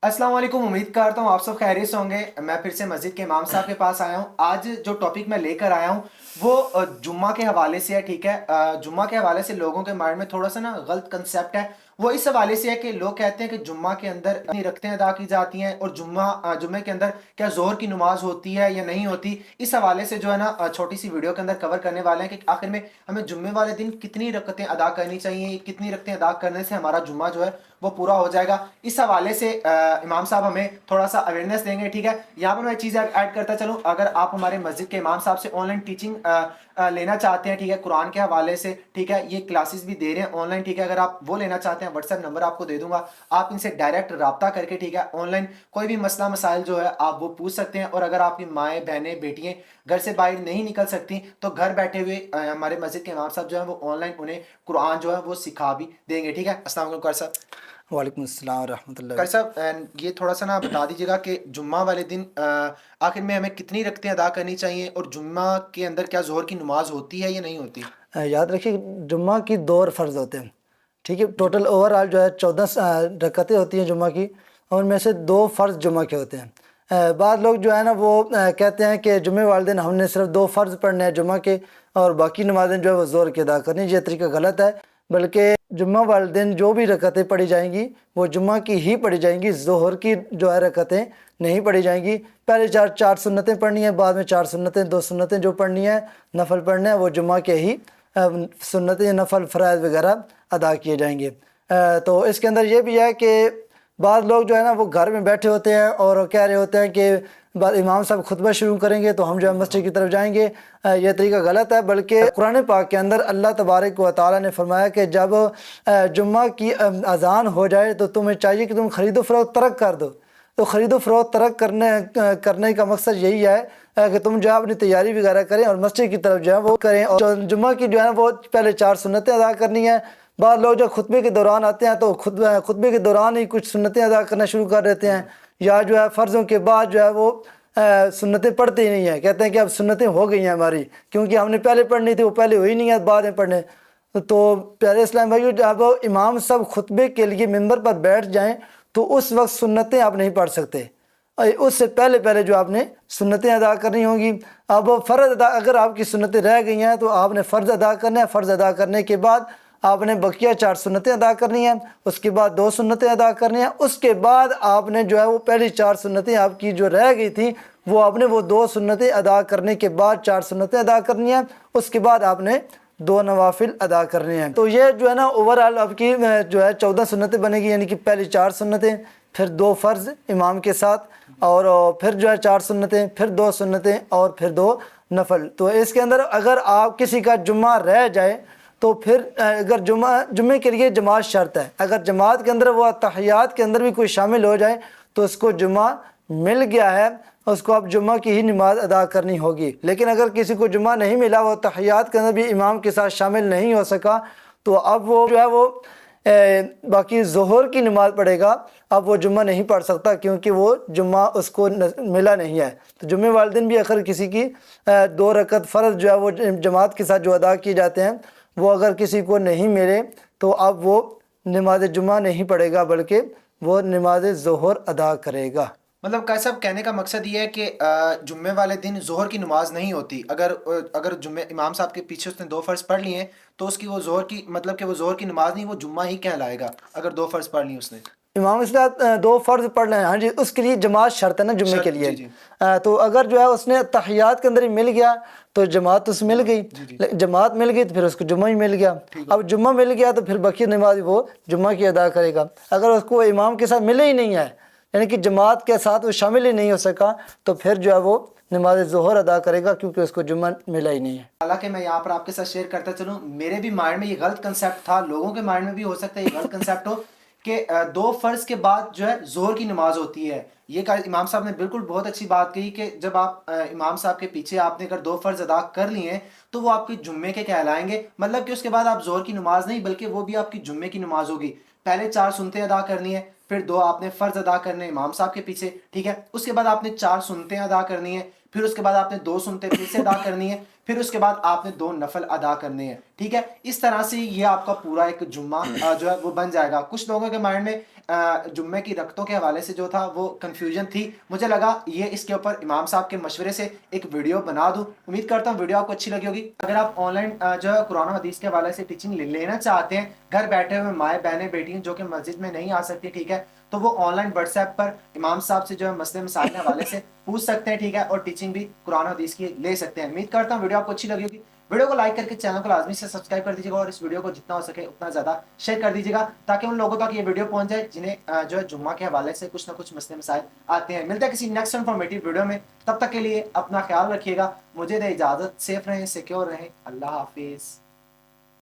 अस्सलाम वालेकुम। उम्मीद करता हूँ आप सब खैरियत से होंगे। मैं फिर से मस्जिद के इमाम साहब के पास आया हूँ। आज जो टॉपिक मैं लेकर आया हूँ वो जुम्मा के हवाले से है। ठीक है, जुम्मा के हवाले से लोगों के माइंड में थोड़ा सा ना गलत कंसेप्ट है। वो इस हवाले से है कि लोग कहते हैं कि जुम्मा के अंदर अपनी रखतें अदा की जाती हैं और जुम्मे के अंदर क्या जोहर की नमाज होती है या नहीं होती। इस हवाले से जो है ना छोटी सी वीडियो के अंदर कवर करने वाले हैं कि आखिर में हमें जुम्मे वाले दिन कितनी रकतें अदा करनी चाहिए, कितनी रकतें अदा करने से हमारा जुम्मा जो है वो पूरा हो जाएगा। इस हवाले से इमाम साहब हमें थोड़ा सा अवेयरनेस देंगे। ठीक है, यहाँ पर मैं चीज़ ऐड करता चलूँ। अगर आप हमारे मस्जिद के इमाम साहब से ऑनलाइन टीचिंग लेना चाहते हैं, ठीक है, कुरान के हवाले से, ठीक है, ये क्लासेस भी दे रहे हैं ऑनलाइन। ठीक है, अगर आप वो लेना चाहते हैं, व्हाट्सएप नंबर आपको दे दूंगा, आप इनसे डायरेक्ट रब्ता करके, ठीक है, ऑनलाइन कोई भी मसला मसाइल जो है आप वो पूछ सकते हैं। और अगर आपकी माएँ बहनें बेटियाँ घर से बाहर नहीं निकल सकती तो घर बैठे हुए हमारे मस्जिद के इमाम साहब जो है वो ऑनलाइन उन्हें कुरान जो है वो सिखा भी देंगे। ठीक है, अस्सलाम वालेकुम कर साहब। वालेकुम अस्सलाम रहमतुल्लाह। कर साहब, ये थोड़ा सा ना बता दीजिएगा कि जुम्मा वाले दिन आखिर में हमें कितनी रकतें अदा करनी चाहिए और जुम्मा के अंदर क्या जोहर की नमाज होती है या नहीं होती। याद रखिए जुम्मा की दो फ़र्ज़ होते हैं। ठीक है, टोटल ओवरऑल जो है 14 रकतें होती हैं जुम्मा की, और उनमें से दो फ़र्ज़ जुम्मा के होते हैं। बाद लोग जो है ना वो कहते हैं कि जुम्मे वाले दिन हमने सिर्फ दो फ़र्ज़ पढ़ने हैं जुम्मा के, और बाकी नमाज़ें जो है वो ज़ोर की अदा करनी। ये तरीका गलत है, बल्कि जुम्मा वाले दिन जो भी रकतें पढ़ी जाएंगी वो जुम्मा की ही पढ़ी जाएंगी। ज़ोहर की जो है रकतें नहीं पढ़ी जाएंगी। पहले चार सुन्नतें पढ़नी है, बाद में चार सुन्नतें, दो सुन्नतें जो पढ़नी है, नफल पढ़ने हैं, वो जुम्मा के ही सुन्नतें नफल फ़राइज़ वगैरह अदा किए जाएंगे। तो इसके अंदर ये भी है कि बाद लोग जो है ना वो घर में बैठे होते हैं और कह रहे होते हैं कि इमाम साहब खुतबा शुरू करेंगे तो हम जो है मस्जिद की तरफ जाएंगे। यह तरीका गलत है, बल्कि कुरान पाक के अंदर अल्लाह तबारक व तआला ने फरमाया कि जब जुम्मा की अज़ान हो जाए तो तुम्हें चाहिए कि तुम ख़रीदो फ़रोख्त तरक कर दो। तो ख़रीदो फ़रोख्त तरक करने का मकसद यही है कि तुम जो है अपनी तैयारी वगैरह करें और मस्जिद की तरफ जो है वो करें। और जुम्मा की जो है वो पहले चार सुन्नतें अदा करनी है। बाद लोग जब खुतबे के दौरान आते हैं तो खुतबे के दौरान ही कुछ सुन्नतें अदा करना शुरू कर देते हैं, या जो है फ़र्ज़ों के बाद जो है वो सुन्नतें पढ़ते ही नहीं हैं। कहते हैं कि अब सुन्नतें हो गई हैं हमारी, क्योंकि हमने पहले पढ़नी थी, वो पहले हुई नहीं है, बाद में पढ़ने। तो प्यारे इस्लाम भाइयों, जब इमाम साहब खुतबे के लिए मिंबर पर बैठ जाएँ तो उस वक्त सुन्नतें आप नहीं पढ़ सकते। उससे पहले पहले जो आपने सुन्नतें अदा करनी होगी। अब फ़र्ज़ अदा, अगर आपकी सुन्नतें रह गई हैं तो आपने फ़र्ज़ अदा करना है। फ़र्ज़ अदा करने के बाद आपने बकिया चार सुन्नतें अदा करनी हैं, उसके बाद दो सुन्नतें अदा करनी हैं, उसके बाद आपने जो है वो पहली चार सुन्नतें आपकी जो रह गई थी वो आपने वो दो सुन्नतें अदा करने के बाद चार सुन्नतें अदा करनी हैं, उसके बाद आपने दो नवाफिल अदा करने हैं। तो ये जो है ना ओवरऑल आपकी जो है 14 सुन्नतें बनेगी, यानी कि पहली चार सुन्नतें, फिर दो फ़र्ज़ इमाम के साथ, और फिर जो है चार सुन्नतें, फिर दो सुन्नतें, और फिर दो नफल। तो इसके अंदर अगर आप किसी का जुम्मा रह जाए तो फिर अगर जुम्मे के लिए जमात शर्त है, अगर जमात के अंदर वो तहियात के अंदर भी कोई शामिल हो जाए तो उसको जुम्मा मिल गया है, उसको अब जुम्मा की ही नमाज अदा करनी होगी। लेकिन अगर किसी को जुम्मा नहीं मिला, वो तहियात के अंदर भी इमाम के साथ शामिल नहीं हो सका, तो अब वो जो है वो बाकी ज़ोहर की नमाज़ पढ़ेगा। अब वो जुम्मा नहीं पढ़ सकता, क्योंकि वो जुम्मा उसको मिला नहीं है। तो जुम्मे वाले दिन भी अगर किसी की दो रकत फ़र्ज़ जो है वो जमात के साथ जो अदा किए जाते हैं वो अगर किसी को नहीं मिले तो अब वो नमाज जुम्मा नहीं पढ़ेगा, बल्कि वो नमाज ज़ोहर अदा करेगा। मतलब कैसा कहने का मकसद ये है कि जुम्मे वाले दिन जोहर की नमाज नहीं होती। अगर अगर जुम्मे इमाम साहब के पीछे उसने दो फ़र्ज़ पढ़ लिए तो उसकी वो जोहर की मतलब कि वो जोहर की नमाज नहीं, वो जुम्मा ही कहलाएगा अगर दो फ़र्ज़ पढ़ ली उसने। इमाम के साथ दो फ़र्ज़ पढ़ लें, हाँ जी, उसके लिए जमात शर्त है ना जुम्मे के शर्त, लिए। जी जी। तो अगर जो है उसने तहियात के अंदर ही मिल गया तो जमात उस मिल गई, जी जी। जमात मिल गई तो फिर उसको जुम्मा ही मिल गया। ठीक है। अब जुम्मा मिल गया तो फिर बाकी नमाज वो जुम्मा की अदा करेगा। अगर उसको इमाम के साथ मिले ही नहीं है, यानी कि जमात के साथ वो शामिल ही नहीं हो सका, तो फिर जो है वो नमाज ज़ोहर अदा करेगा, क्योंकि उसको जुम्मा मिला ही नहीं है। हालांकि मैं यहाँ पर आपके साथ शेयर करता चलूँ, मेरे भी माइंड में ये गलत कंसेप्ट था, लोगों के माइंड में भी हो सकता है ये गलत कंसेप्ट हो कि दो फ़र्ज़ के बाद जो है ज़ोहर की नमाज होती है। ये इमाम साहब ने बिल्कुल बहुत अच्छी बात कही कि जब आप इमाम साहब के पीछे आपने अगर दो फ़र्ज़ अदा कर लिए हैं तो वो आपके जुम्मे के कहलाएंगे। मतलब कि उसके बाद आप ज़ोहर की नमाज नहीं, बल्कि वो भी आपकी जुम्मे की नमाज होगी। पहले चार सुनते अदा करनी है, फिर दो आपने फ़र्ज़ अदा करने इमाम साहब के पीछे, ठीक है। उसके बाद आपने चार सुनते अदा करनी है, फिर उसके बाद आपने दो सुनते फिर से अदा करनी है, फिर उसके बाद आपने दो नफल अदा करने हैं, ठीक है। इस तरह से ये आपका पूरा एक जुम्मा जो है वो बन जाएगा। कुछ लोगों के माइंड में جمعے کی رکعتوں کے حوالے سے جو تھا وہ کنفیوژن تھی، مجھے لگا یہ اس کے اوپر امام صاحب کے مشورے سے ایک ویڈیو بنا دوں. امید کرتا ہوں ویڈیو آپ کو اچھی لگی ہوگی. اگر آپ آن لائن جو ہے قرآن و حدیث کے حوالے سے ٹیچنگ لینا چاہتے ہیں، گھر بیٹھے ہوئے مائیں بہنیں بیٹیاں جو کہ مسجد میں نہیں آ سکتی، ٹھیک ہے، تو وہ آن لائن واٹس ایپ پر امام صاحب سے جو ہے مسئلے مسائل کے حوالے سے پوچھ سکتے ہیں، ٹھیک ہے، اور ٹیچنگ بھی قرآن و حدیث کی لے سکتے ہیں. امید کرتا ہوں ویڈیو آپ کو اچھی لگی ہوگی. ویڈیو کو لائک کر کے چینل کو لازمی سے سبسکرائب کر دیجیے گا، اور اس ویڈیو کو جتنا ہو سکے اتنا زیادہ شیئر کر دیجیے گا تاکہ ان لوگوں تک یہ ویڈیو پہنچ جائے جنہیں جو ہے جمعہ کے حوالے سے کچھ نہ کچھ مسئلے مسائل آتے ہیں. ملتے ہیں کسی نیکسٹ انفارمیٹیو ویڈیو میں، تب تک کے لیے اپنا خیال رکھیے گا. مجھے دے اجازت، سیف رہیں، سیکیور رہیں. اللہ حافظ.